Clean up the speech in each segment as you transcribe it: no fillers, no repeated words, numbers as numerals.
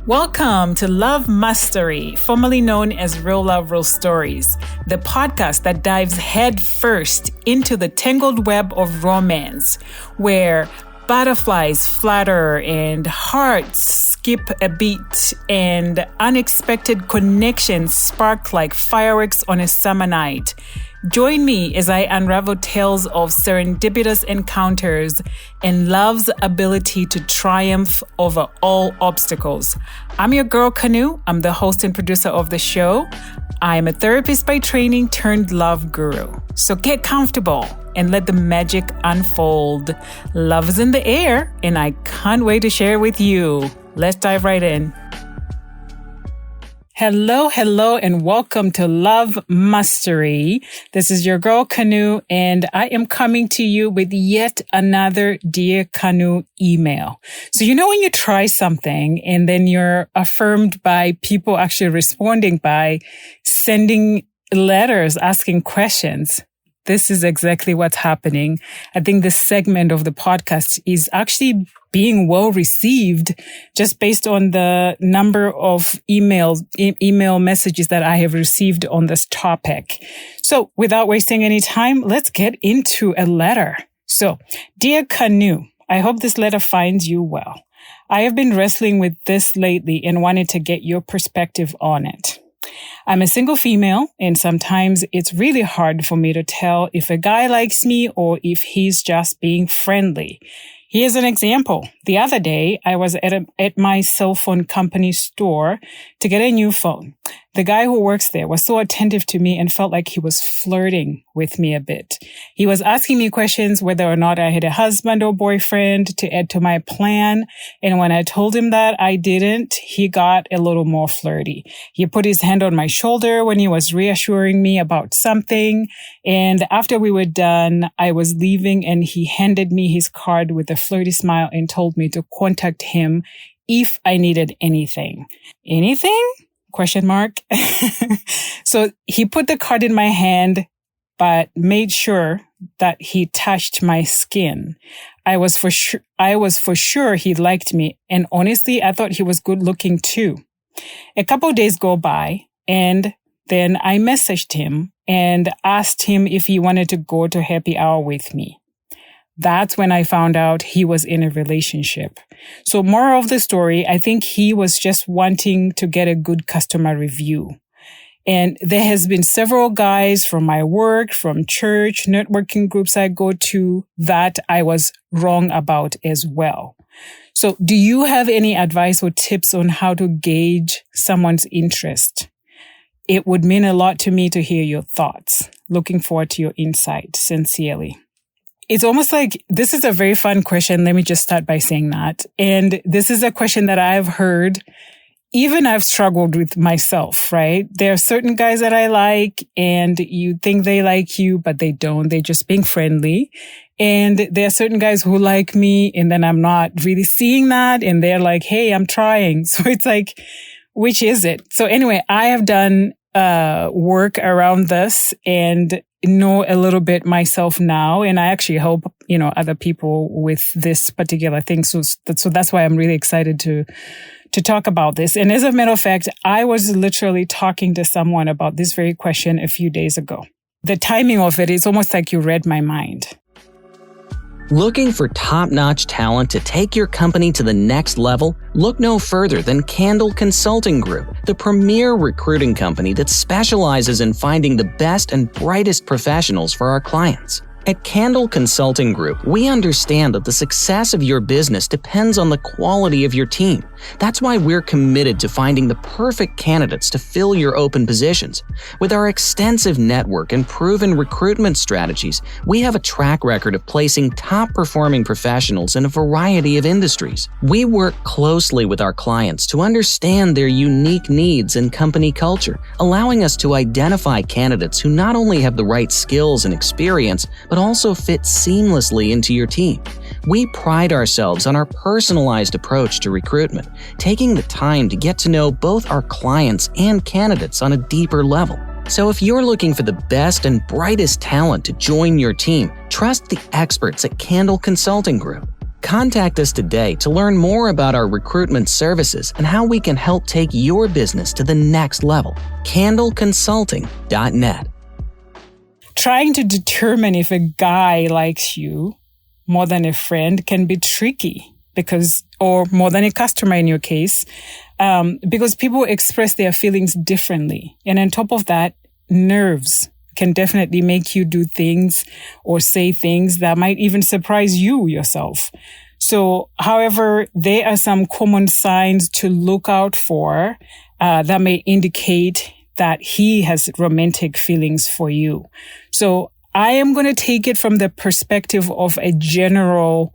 Welcome to Love Mastery, formerly known as Real Love, Real Stories, the podcast that dives head first into the tangled web of romance, where butterflies flutter and hearts skip a beat and unexpected connections spark like fireworks on a summer night. Join me as I unravel tales of serendipitous encounters and love's ability to triumph over all obstacles. I'm your girl, Kanu. I'm the host and producer of the show. I'm a therapist by training turned love guru. So get comfortable and let the magic unfold. Love is in the air, and I can't wait to share with you. Let's dive right in. Hello, and welcome to Love Mastery. This is your girl, Kanu, and I am coming to you with yet another Dear Kanu email. So you know when you try something and then you're affirmed by people actually responding by sending letters, asking questions. This is exactly what's happening. I think this segment of the podcast is actually being well received just based on the number of email messages that I have received on this topic. So without wasting any time, let's get into a letter. So, Dear Kanu, I hope this letter finds you well. I have been wrestling with this lately and wanted to get your perspective on it. I'm a single female, and sometimes it's really hard for me to tell if a guy likes me or if he's just being friendly. Here's an example. The other day, I was at my cell phone company store to get a new phone. The guy who works there was so attentive to me and felt like he was flirting with me a bit. He was asking me questions whether or not I had a husband or boyfriend to add to my plan. And when I told him that I didn't, he got a little more flirty. He put his hand on my shoulder when he was reassuring me about something. And after we were done, I was leaving and he handed me his card with a flirty smile and told me to contact him if I needed anything. Anything? ? So he put the card in my hand, but made sure that he touched my skin. I was for sure he liked me. And honestly, I thought he was good looking too. A couple days go by, and then I messaged him and asked him if he wanted to go to happy hour with me. That's when I found out he was in a relationship. So moral of the story, I think he was just wanting to get a good customer review. And there has been several guys from my work, from church, networking groups I go to that I was wrong about as well. So do you have any advice or tips on how to gauge someone's interest? It would mean a lot to me to hear your thoughts. Looking forward to your insight. Sincerely. It's almost like this is a very fun question. Let me just start by saying that. And this is a question that I've heard, even I've struggled with myself, right? There are certain guys that I like and you think they like you, but they don't. They're just being friendly. And there are certain guys who like me and then I'm not really seeing that. And they're like, hey, I'm trying. So it's like, which is it? So anyway, I have done work around this and know a little bit myself now. And I actually help, other people with this particular thing. So that's why I'm really excited to talk about this. And as a matter of fact, I was literally talking to someone about this very question a few days ago. The timing of it is almost like you read my mind. Looking for top-notch talent to take your company to the next level? Look no further than Candle Consulting Group, the premier recruiting company that specializes in finding the best and brightest professionals for our clients. At Candle Consulting Group, we understand that the success of your business depends on the quality of your team. That's why we're committed to finding the perfect candidates to fill your open positions. With our extensive network and proven recruitment strategies, we have a track record of placing top-performing professionals in a variety of industries. We work closely with our clients to understand their unique needs and company culture, allowing us to identify candidates who not only have the right skills and experience, but also fit seamlessly into your team. We pride ourselves on our personalized approach to recruitment, taking the time to get to know both our clients and candidates on a deeper level. So if you're looking for the best and brightest talent to join your team, trust the experts at Candle Consulting Group. Contact us today to learn more about our recruitment services and how we can help take your business to the next level. CandleConsulting.net. Trying to determine if a guy likes you more than a friend can be tricky or more than a customer in your case, because people express their feelings differently. And on top of that, nerves can definitely make you do things or say things that might even surprise you yourself. So, however, there are some common signs to look out for that may indicate that he has romantic feelings for you. So I am going to take it from the perspective of a general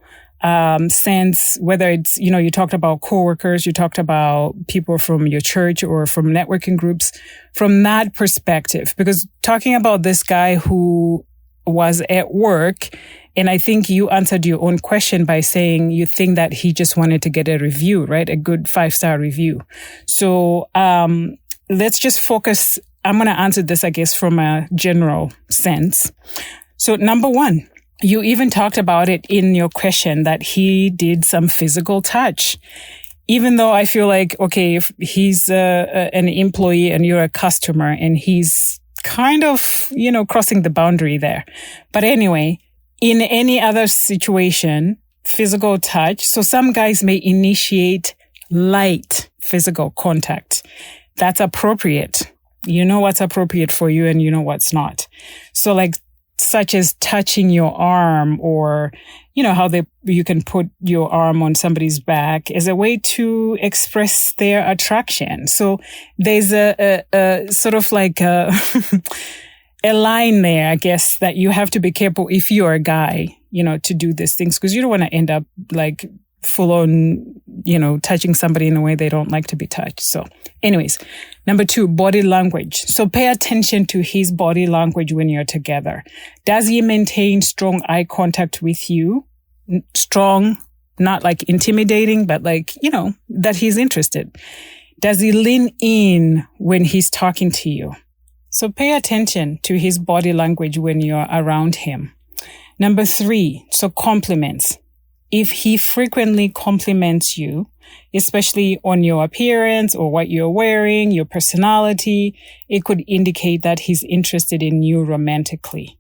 sense, whether it's, you talked about coworkers, you talked about people from your church or from networking groups, from that perspective, because talking about this guy who was at work, and I think you answered your own question by saying you think that he just wanted to get a review, right? A good 5-star review. So, let's just focus. I'm going to answer this, I guess, from a general sense. So number one, you even talked about it in your question that he did some physical touch. Even though I feel like, okay, if he's an employee and you're a customer and he's kind of, crossing the boundary there. But anyway, in any other situation, physical touch. So some guys may initiate light physical contact. That's appropriate. You know what's appropriate for you and you know what's not. So like, such as touching your arm or, how you can put your arm on somebody's back as a way to express their attraction. So there's a sort of like a line there, I guess, that you have to be careful if you're a guy, to do these things, because you don't want to end up like full on, touching somebody in a way they don't like to be touched. So anyways, number 2, body language. So pay attention to his body language when you're together. Does he maintain strong eye contact with you? Strong, not like intimidating, but like, that he's interested. Does he lean in when he's talking to you? So pay attention to his body language when you're around him. Number 3, so compliments. If he frequently compliments you, especially on your appearance or what you're wearing, your personality, it could indicate that he's interested in you romantically.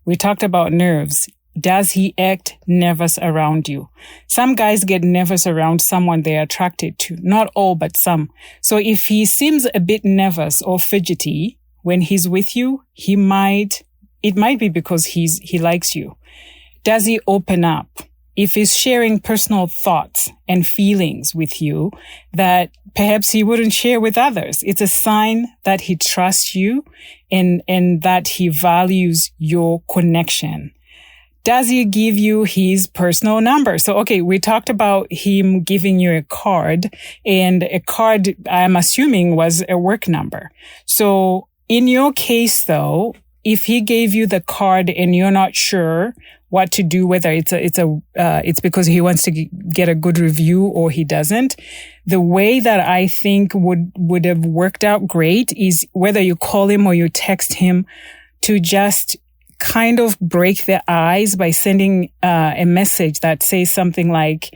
We talked about nerves. Does he act nervous around you? Some guys get nervous around someone they're attracted to. Not all, but some. So if he seems a bit nervous or fidgety when he's with you, it might be because he likes you. Does he open up? If he's sharing personal thoughts and feelings with you that perhaps he wouldn't share with others, it's a sign that he trusts you and that he values your connection. Does he give you his personal number? So, okay, we talked about him giving you a card, and a card, I'm assuming, was a work number. So in your case, though, if he gave you the card and you're not sure what to do, whether it's because he wants to get a good review or he doesn't, the way that I think would have worked out great is whether you call him or you text him to just kind of break the ice by sending a message that says something like,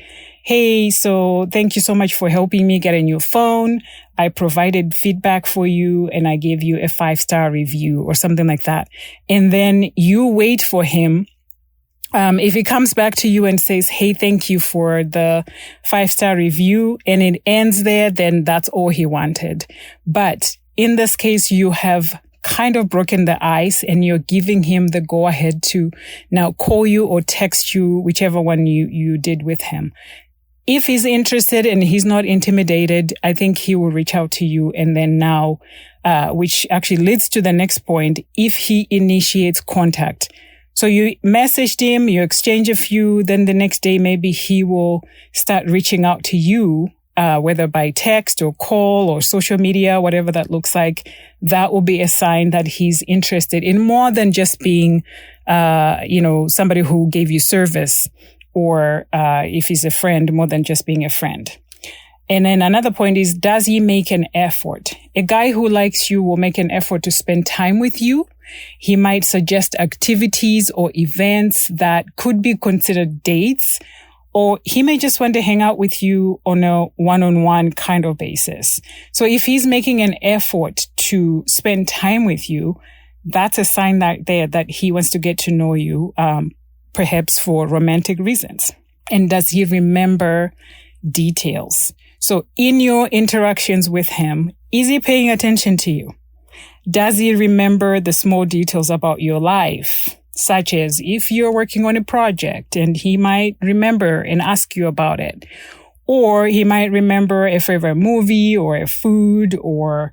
hey, so thank you so much for helping me get a new phone. I provided feedback for you and I gave you a 5-star review or something like that. And then you wait for him. If he comes back to you and says, hey, thank you for the 5-star review, and it ends there, then that's all he wanted. But in this case, you have kind of broken the ice and you're giving him the go ahead to now call you or text you, whichever one you did with him. If he's interested and he's not intimidated, I think he will reach out to you. And then now, which actually leads to the next point, if he initiates contact. So you messaged him, you exchange a few, then the next day, maybe he will start reaching out to you, whether by text or call or social media, whatever that looks like. That will be a sign that he's interested in more than just being, somebody who gave you service, or, if he's a friend, more than just being a friend. And then another point is, does he make an effort? A guy who likes you will make an effort to spend time with you. He might suggest activities or events that could be considered dates, Or he may just want to hang out with you on a one-on-one kind of basis. So if he's making an effort to spend time with you, that's a sign that he wants to get to know you, perhaps for romantic reasons. And does he remember details? So in your interactions with him, is he paying attention to you? Does he remember the small details about your life? Such as if you're working on a project and he might remember and ask you about it. Or he might remember a favorite movie or a food or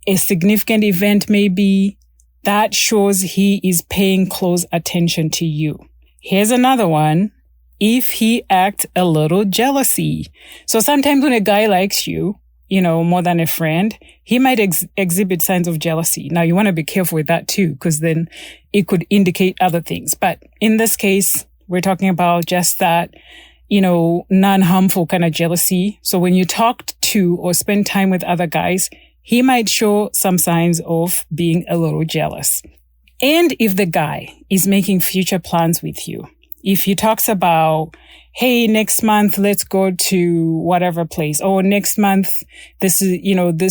a significant event maybe. That shows he is paying close attention to you. Here's another one. If he acts a little jealousy. So sometimes when a guy likes you, more than a friend, he might exhibit signs of jealousy. Now, you want to be careful with that too, because then it could indicate other things. But in this case, we're talking about just that, non-harmful kind of jealousy. So when you talk to or spend time with other guys, he might show some signs of being a little jealous. And if the guy is making future plans with you, if he talks about, hey, next month, let's go to whatever place. Or next month, this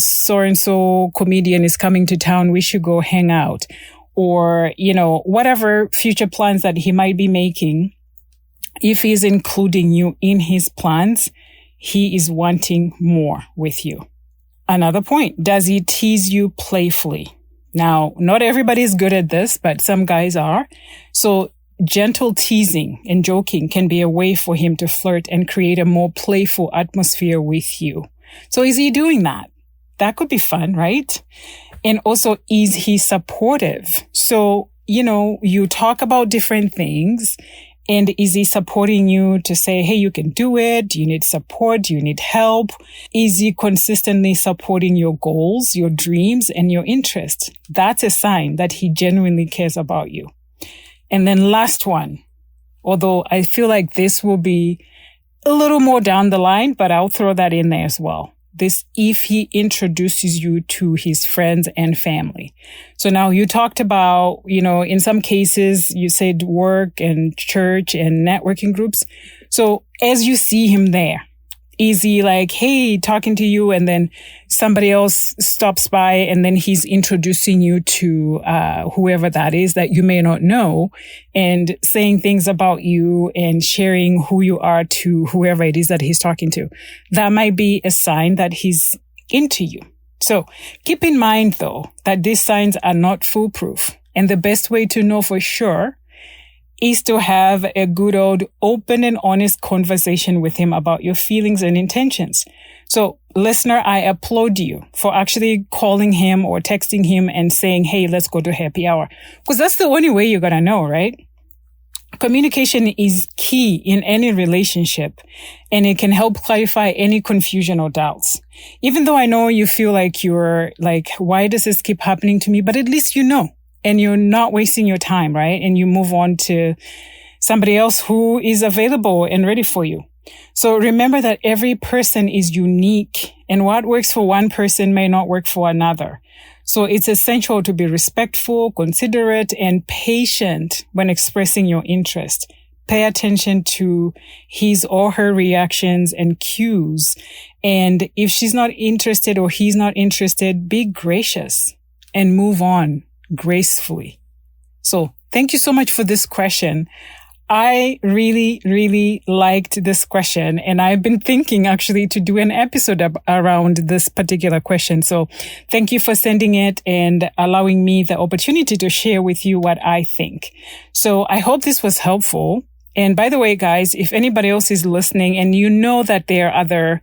so-and-so comedian is coming to town. We should go hang out. Or, whatever future plans that he might be making. If he's including you in his plans, he is wanting more with you. Another point, does he tease you playfully? Now, not everybody is good at this, but some guys are. So gentle teasing and joking can be a way for him to flirt and create a more playful atmosphere with you. So is he doing that? That could be fun, right? And also, is he supportive? So, you talk about different things, and is he supporting you to say, hey, you can do it? Do you need support? Do you need help? Is he consistently supporting your goals, your dreams, and your interests? That's a sign that he genuinely cares about you. And then last one, although I feel like this will be a little more down the line, but I'll throw that in there as well. This, if he introduces you to his friends and family. So now you talked about, in some cases you said work and church and networking groups. So as you see him there, is he like, hey, talking to you, and then somebody else stops by and then he's introducing you to whoever that is that you may not know, and saying things about you and sharing who you are to whoever it is that he's talking to? That might be a sign that he's into you. So keep in mind, though, that these signs are not foolproof. And the best way to know for sure is to have a good old open and honest conversation with him about your feelings and intentions. So, listener, I applaud you for actually calling him or texting him and saying, hey, let's go to happy hour. Because that's the only way you're going to know, right? Communication is key in any relationship, and it can help clarify any confusion or doubts. Even though I know you feel like you're like, why does this keep happening to me? But at least you know. And you're not wasting your time, right? And you move on to somebody else who is available and ready for you. So remember that every person is unique, and what works for one person may not work for another. So it's essential to be respectful, considerate, and patient when expressing your interest. Pay attention to his or her reactions and cues. And if she's not interested or he's not interested, be gracious and move on gracefully. So thank you so much for this question. I really, really liked this question, and I've been thinking actually to do an episode around this particular question. So thank you for sending it and allowing me the opportunity to share with you what I think. So I hope this was helpful. And by the way, guys, if anybody else is listening and you know that there are other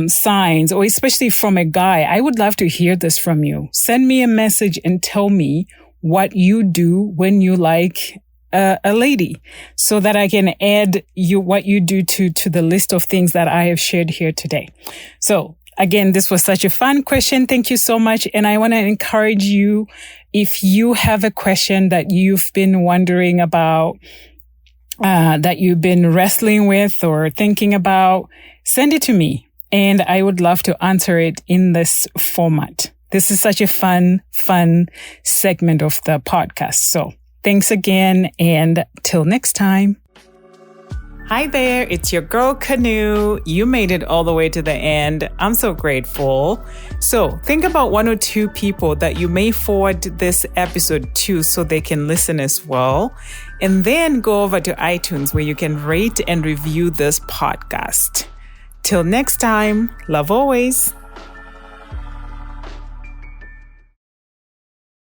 signs, or especially from a guy, I would love to hear this from you. Send me a message and tell me what you do when you like a lady, so that I can add what you do to the list of things that I have shared here today. So again, this was such a fun question. Thank you so much. And I want to encourage you, if you have a question that you've been wondering about, that you've been wrestling with or thinking about, send it to me. And I would love to answer it in this format. This is such a fun segment of the podcast. So thanks again, and till next time. Hi there, it's your girl Kanu. You made it all the way to the end. I'm so grateful. So think about 1 or 2 people that you may forward this episode to so they can listen as well. And then go over to iTunes where you can rate and review this podcast. Till next time, love always.